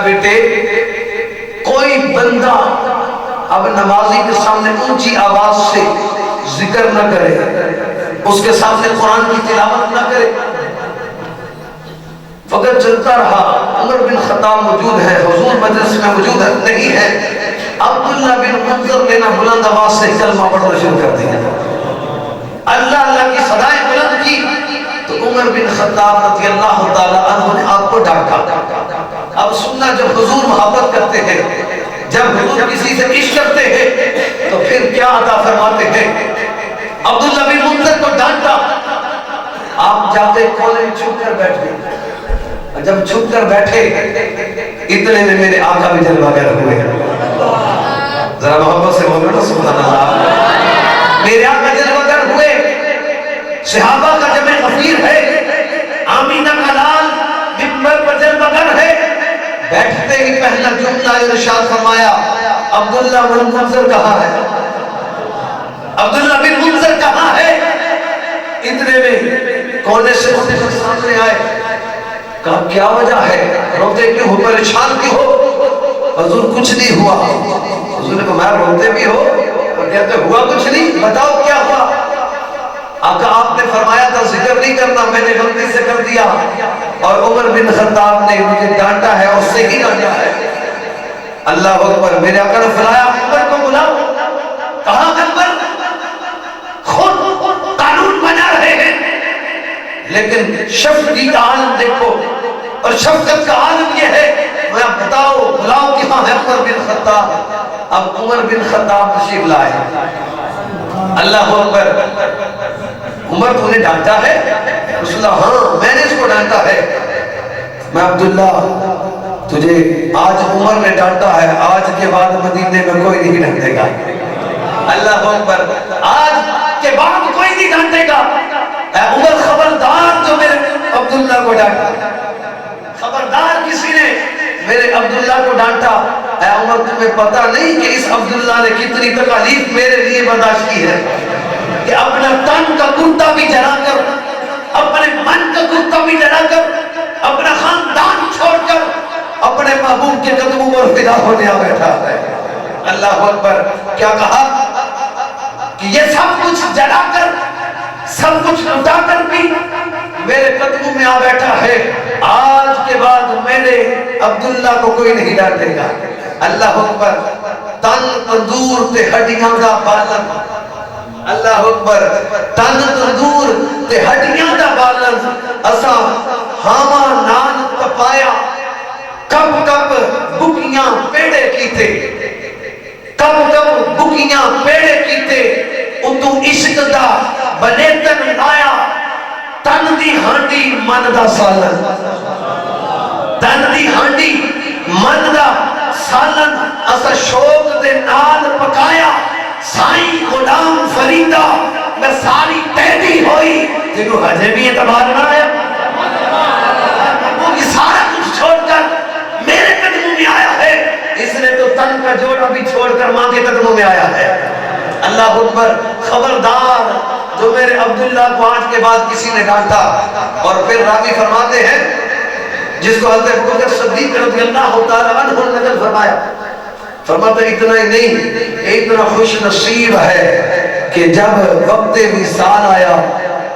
بیٹے کوئی بندہ اب نمازی کے سامنے اونچی آواز سے ذکر نہ کرے، اس کے سامنے قرآن کی تلاوت نہ کرے۔ وقت چلتا رہا، عمر بن خطاب موجود ہے، حضور مجلس میں موجود نہیں ہے، عبداللہ بن منذر نے نہ بلند آواز سے کلمہ پڑھنا شروع کر دیا، اللہ اللہ کی صدائیں بلند کی، تو عمر بن خطاب رضی اللہ تعالیٰ عنہ نے آپ کو ڈانٹا۔ اب سننا، جب حضور محبت کرتے ہیں، جب حضور کسی سے عشق کرتے ہیں، تو پھر کیا عطا فرماتے ہیں۔ عبداللہ بن منذر کو ڈانٹا، آپ جاتے کونے میں چھپ کر بیٹھ گئے، جب چھپ کر بیٹھے اتنے میں میرے آقا بھی جلوہ گر ہوئے۔ ذرا محبت سے بولو نا سبحان اللہ۔ میرے آقا جلوہ گر ہوئے، صحابہ کا جمع غفیر ہے، آمینہ کا لال منبر پر جلوہ گر ہے، بیٹھتے ہی پہلا جملہ ارشاد فرمایا، عبداللہ بن منذر کہاں ہے؟ عبداللہ بن منذر کہاں ہے؟ اتنے میں کونے سے اٹھے سامنے آئے، کہا کیا وجہ ہے، روتے کیوں ہو، پریشان کیوں ہو؟ حضور کچھ نہیں ہوا۔ حضور نے کہا روتے بھی ہو اور کہتے ہوا کچھ نہیں، بتاؤ کیا ہوا؟ آقا آپ نے فرمایا تھا ذکر نہیں کرنا، میں نے غلطی سے کر دیا، اور عمر بن خطاب نے مجھے ڈانٹا ہے، اور سے ہی ڈانٹا ہے۔ اللہ اکبر۔ میرے آقا نے فرمایا عمر کو بلاؤ۔ کہاں عمر؟ خود قانون بنا رہے ہیں، لیکن شفقت کا عالم دیکھو، اور شفقت کا عالم یہ ہے، میں بتاؤ بلاؤ کہاں ہے عمر بن خطاب۔ اب عمر بن خطاب تشریف لائے۔ اللہ اکبر۔ عمر تو نے ڈانٹا ہے؟ رسول اللہ ہاں میں نے اس کو ڈانٹا ہے۔ میں عبداللہ تجھے آج عمر نے ڈانٹا ہے، آج کے بعد مدینے میں کوئی نہیں ڈانٹے گا۔ اللہ اکبر۔ آج کے بعد کوئی نہیں ڈانٹے گا۔ اے عمر خبردار جو میرے عبداللہ کو ڈانٹا، خبردار کسی نے میرے عبداللہ کو ڈانٹا۔ اے عمر تمہیں پتہ نہیں کہ اس عبداللہ نے کتنی تکالیف میرے لیے برداشت کی ہے، کہ اپنا تن کا کرتا بھی جلا کر، اپنے من کا کرتا بھی جلا کر، اپنا خاندان چھوڑ کر اپنے محبوب کے قدموں پر فدا ہونے آ بیٹھا ہے۔ اللہ اکبر۔ کیا کہا کہ یہ سب کچھ جلا کر، سب کچھ لٹا کر بھی میرے قدموں میں آ بیٹھا ہے، آج کے بعد میرے عبداللہ کو کوئی نہیں ڈانٹے گا۔ اللہ اکبر۔ تن تندور تے ہڈیاں دا بالن، اللہ اکبر۔ تن تندور تے ہڈیاں دا بالن، اسا ہاما نان تپایا، کب کب بکیاں پیڑے کیتے، کب کب بکیاں پیڑے کیتے، اتو عشق دا بلیتن لایا، تن دی ہانڈی من دا سالن، تن دی ہانڈی من دا سالن، اسا شوق دے نال پکایا، سائیں غلام فریدہ میں ساری تیدی ہوئی، جنہوں حجے بھی اعتبار نہ آیا، وہ سارا کچھ چھوڑ کر میرے قدموں میں آیا ہے، اس نے تو تن کا جوڑا بھی چھوڑ کر ماں کے قدموں میں آیا ہے۔ اللہ اکبر۔ خبردار جو میرے عبداللہ کو آج کے بعد کسی نے ڈانٹا۔ اور پھر راوی فرماتے ہیں، جس کو حضرت ابوبکر صدیق رضی اللہ تعالیٰ عنہ نے نقل فرمایا، فرماتا اتنا ہی نہیں، اتنا خوش نصیب ہے کہ جب وقت وصال آیا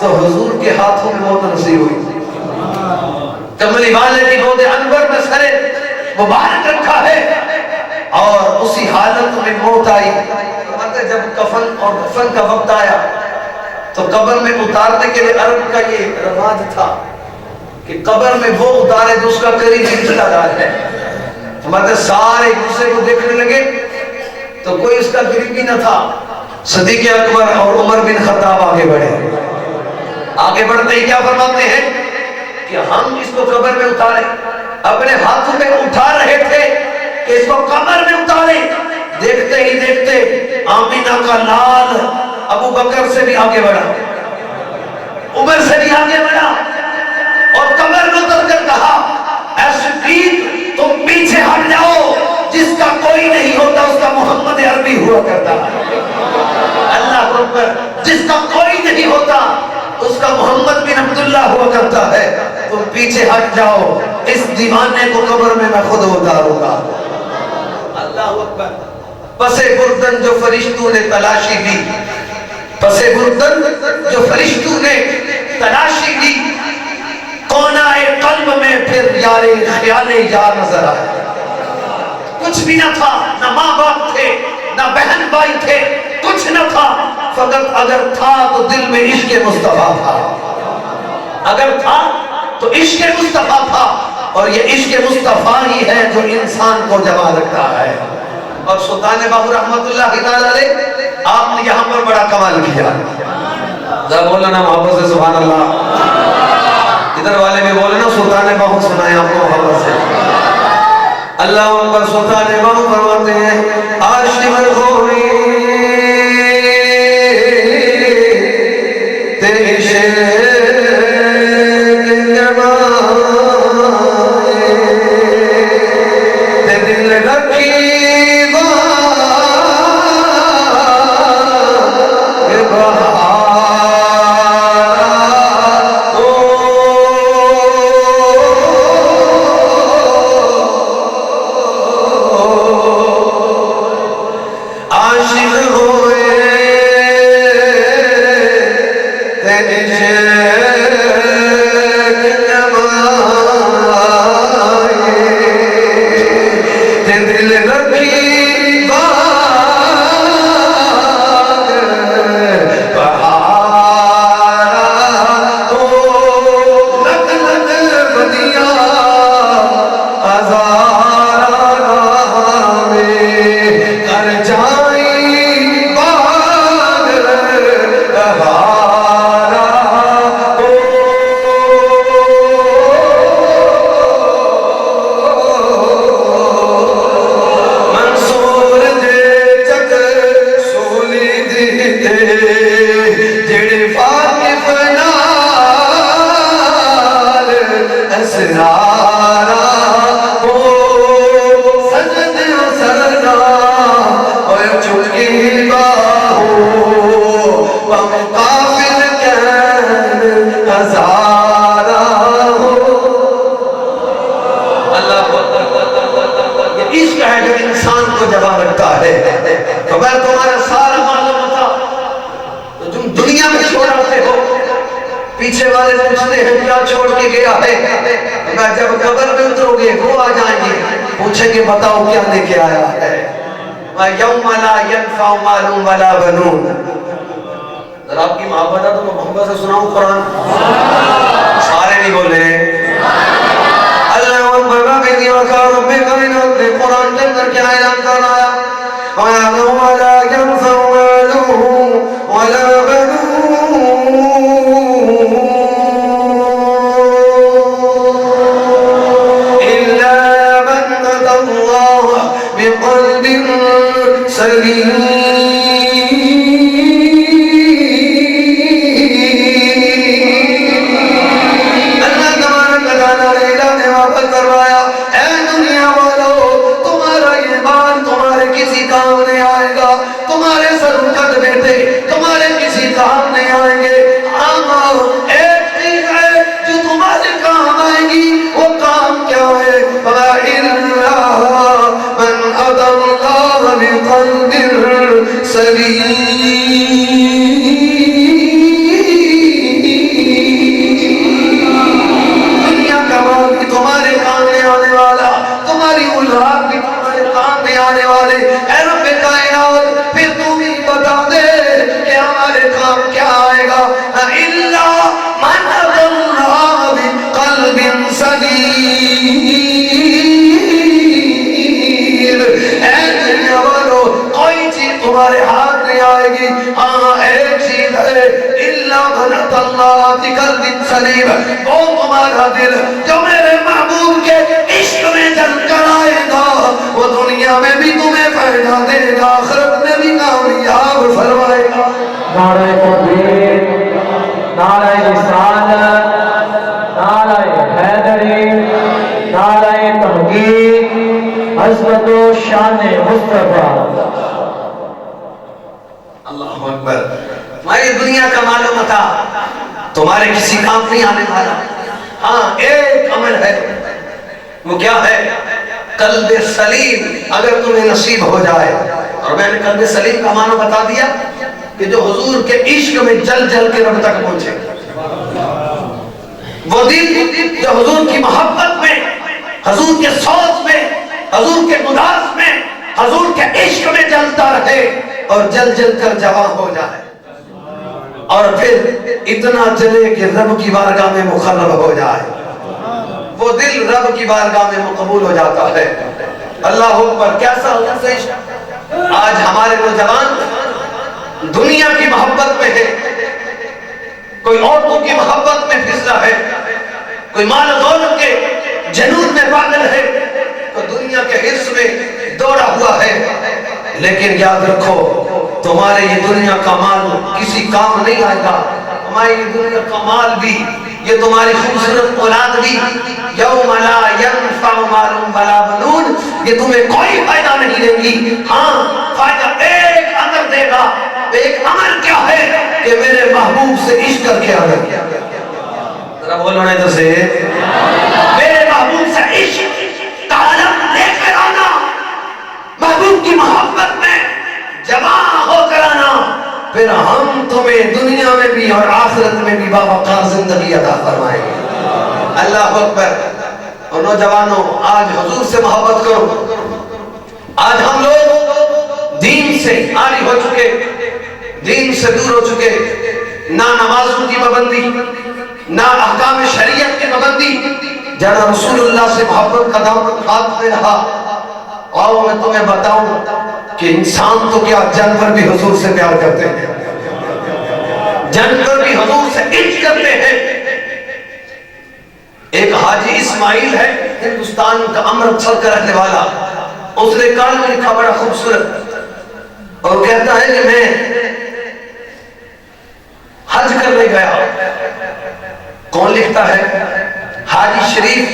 تو حضور کے ہاتھوں میں موت نصیب ہوئی، کملی والے کی گود انور میں سرے مبارک رکھا ہے، اور اسی حالت میں موت آئی۔ جب کفن اور دفن کا وقت آیا تو قبر میں اتارنے کے لیے عرب کا یہ رواج تھا کہ قبر میں وہ اتارے جو اس کا قریبی رشتہ دار ہے۔ ہمارے سارے دوسرے کو دیکھنے لگے تو کوئی اس کا قریبی نہ تھا۔ صدیق اکبر اور عمر بن خطاب آگے بڑھے، آگے بڑھتے ہی کیا فرماتے ہیں کہ ہم اس کو قبر میں اتارے، اپنے ہاتھوں میں اٹھا رہے تھے کہ اس کو قبر میں اتارے، دیکھتے ہی دیکھتے آمینہ کا لال ابو بکر سے بھی آگے بڑھا، عمر سے بھی آگے بڑھا، اور قبر میں اتر کر کہا اے صدیق تم پیچھے ہٹ جاؤ، جس کا کوئی نہیں ہوتا اس کا محمد عربی ہوا کرتا ہے۔ اللہ اکبر۔ جس کا کوئی نہیں ہوتا اس کا محمد بن عبداللہ ہوا کرتا ہے، تم پیچھے سے ہٹ جاؤ، اس دیوانے کو قبر میں خود اتاروں گا۔ اللہ اکبر۔ پسے بردن جو فرشتوں نے تلاشی دی، پسے بردن جو فرشتوں نے تلاشی دی، کونائے قلب میں پھر یار خیال یار نظر آیا۔ کچھ بھی نہ تھا، نہ ماں باپ تھے، نہ بہن بھائی تھے، کچھ نہ تھا، فقط اگر تھا تو دل میں عشق مصطفیٰ تھا، اگر تھا تو عشق مصطفیٰ تھا، اور یہ عشق مصطفیٰ ہی ہے جو انسان کو جمع رکھتا ہے۔ اور سلطان باہو رحمت اللہ تعالی علیہ، آپ نے یہاں پر بڑا کمال کیا۔ ذرا بولنا نا محبت سے سبحان اللہ، ادھر والے بھی بولے نا سلطان باہو سنائے آپ کو محبت سے۔ اللہ اکبر۔ سلطان باہو فرماتے ہیں عاشق ہوئی تیرے شیر پیچھے والے پوچھتے ہیں کیا چھوڑ کے گیا ہے، جب قبر میں اترو گے وہ آ جائیں گے، پوچھیں گے بتاؤ کیا لے کے آیا ہے۔ یوم لا ينفع مال ولا بنون۔ ذرا آپ کی محبت ہے تو میں محبت سے سناؤں قرآن، سارے نہیں بولے اللہ اکبر۔ بابی وقار رب کائنات نے قرآن کے اندر کیا اعلان کرایا، یوم لا ينفع مال ولا بنون سلیم۔ اللہ تبارک و تعالیٰ نے اعلان واپس کروایا، اے دنیا والو تمہارا یہ مال تمہارے کسی کام نہیں آئے گا، تمہارے سرکت بیٹے تمہارے کسی کام نہیں آئیں گے۔ ایک چیز ہے جو تمہارے کام آئے گی، وہ کام کیا ہے؟ من أتى الله بقلب سليم۔ دنیا کا مال بھی تمہارے کام میں آنے والا، تمہاری اولاد بھی تمہارے کام میں آنے والے۔ اے رب کائنات پھر تم ہی بتا دے کہ ہمارے کام کیا آئے گا۔ إلا من أتى الله بقلب سليم۔ کوئی چیز تمہارے ہاتھ نہیں آئے گی، ہاں ایک چیز ہے، الا من أتى الله بقلب سلیم، وہ تمہارا دل جو میرے محبوب کے عشق میں جل کر آئے گا، وہ دنیا میں بھی تمہیں فائدہ دے گا، آخرت میں بھی کامیاب فرمائے گا۔ نعرہ تکبیر، نعرہ رسالت، نعرہ حیدری، نعرہ تحقیق، عظمت و شان مصطفیٰ۔ اللہ اکبر۔ ہماری دنیا کا معلوم تھا تمہارے کسی کام نہیں آنے والا، ہاں ایک عمل ہے، وہ کیا ہے؟ قلب سلیم اگر تمہیں نصیب ہو جائے. اور میں نے قلب سلیم کا معنی بتا دیا کہ جو حضور کے عشق میں جل جل کے رب تک پہنچے. وہ دل جو حضور کی محبت میں، حضور کے سوز میں، حضور کے گداز میں، حضور کے عشق میں جلتا رہے اور جل جل کر جوان ہو جائے، اور پھر اتنا جلے کہ رب کی بارگاہ میں مقرب ہو جائے. وہ دل رب کی بارگاہ میں مقبول ہو جاتا ہے. اللہ اکبر. کیسا حضور سے عشق؟ آج ہمارے نوجوان دنیا کی محبت میں ہے، کوئی عورتوں کی محبت میں پھسلا ہے، کوئی مال و دولت کے جنون میں پاگل ہے، کوئی دنیا کے حرص میں دوڑا ہوا ہے. لیکن یاد رکھو تمہارے یہ دنیا کا مال کسی کام نہیں آئے گا. ہماری یہ دنیا کا مال بھی، یہ تمہاری خوبصورت اولاد بھی، یوم لا ینفع مال ولا بنون، یہ تمہیں کوئی فائدہ نہیں دے گی. ہاں فائدہ ایک عمل دے گا. ایک عمل کیا ہے؟ کہ میرے محبوب سے عشق کر کے آنا. ذرا بولو نا ادھر سے، میرے محبوب سے عشق تعلق لے کر آنا، محبوب کی محبت میں جمع ہو کر آنا، پھر ہم تمہیں دنیا میں بھی اور آخرت میں بھی باوقار زندگی عطا فرمائیں گے. اللہ اکبر. اور نوجوانوں آج حضور سے محبت کرو. آج ہم لوگ دین سے عاری ہو چکے، دین سے دور ہو چکے. نہ نمازوں کی پابندی، نہ احکام شریعت کی پابندی، جانا رسول اللہ سے محبت کا دامن ہاتھ میں رہا. اور میں تمہیں بتاؤں کہ انسان تو کیا، جانور بھی حضور سے پیار کرتے ہیں، جانور بھی حضور سے عشق کرتے ہیں. ایک حاجی اسماعیل ہے ہندوستان کا امرتسر کا رہنے والا، اس نے کان میں لکھا بڑا خوبصورت، اور کہتا ہے کہ میں حج کرنے گیا. کون لکھتا ہے؟ حاجی شریف